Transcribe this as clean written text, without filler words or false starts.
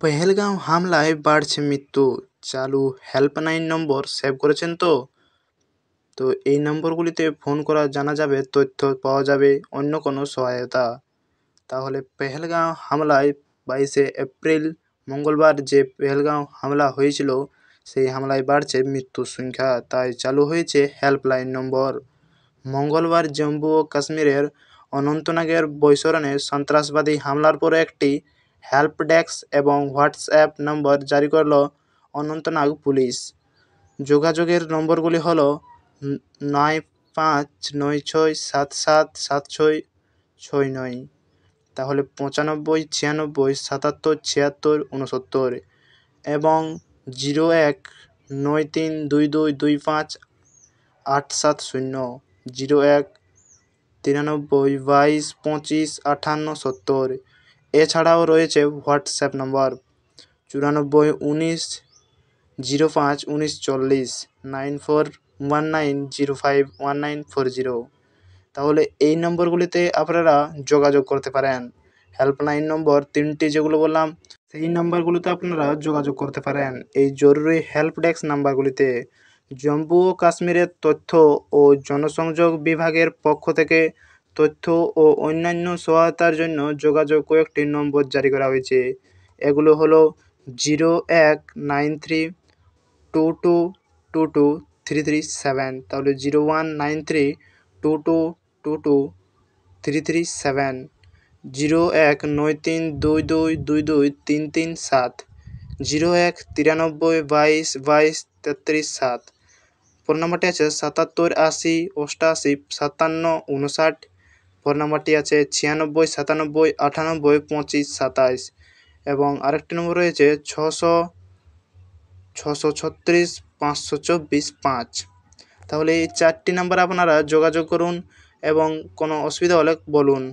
পেহেলগাঁও হামলায় বাড়ছে মৃত্যু, চালু হেল্পলাইন নম্বর সেভ করেছেন তো? এই নম্বরগুলিতে ফোন করা জানা যাবে তথ্য পাওয়া যাবে অন্য কোনো সহায়তা। তাহলে পেহেলগাঁও হামলায় 22শে এপ্রিল মঙ্গলবার যে পেহেলগাঁও হামলা হয়েছিল সেই হামলায় বাড়ছে মৃত্যুর সংখ্যা, তাই চালু হয়েছে হেল্পলাইন নম্বর। মঙ্গলবার জম্মু ও কাশ্মীরের অনন্তনাগের বৈশরণে সন্ত্রাসবাদী হামলার পরে একটি হেল্প ডেস্ক এবং হোয়াটসঅ্যাপ নম্বর জারি করল অনন্তনাগ পুলিশ। যোগাযোগের নম্বরগুলি হল 9596777669, তাহলে 9596777669 এবং 019322258770, 019322255870। এছাড়াও রয়েছে হোয়াটসঅ্যাপ নম্বর 9419051940, 9419051940। তাহলে এই নম্বরগুলিতে আপনারা যোগাযোগ করতে পারেন। হেল্পলাইন নম্বর তিনটি যেগুলো বললাম সেই নাম্বারগুলিতে আপনারা যোগাযোগ করতে পারেন। এই জরুরি হেল্প ডেস্ক নাম্বারগুলিতে জম্মু ও কাশ্মীরের তথ্য ও জনসংযোগ বিভাগের পক্ষ থেকে তথ্য ও অন্যান্য সহায়তার জন্য যোগাযোগ কয়েকটি নম্বর জারি করা হয়েছে। এগুলো হলো 019322223337, তাহলে 019322223337, 019322223337, 019322223337। ফোন নাম্বারটি আছে 7780885759। ফোন নাম্বারটি আছে 9697982527, এবং আরেকটি নম্বর রয়েছে 600635445। তাহলে এই চারটি নাম্বার আপনারা যোগাযোগ করুন এবং কোনো অসুবিধা হলে বলুন।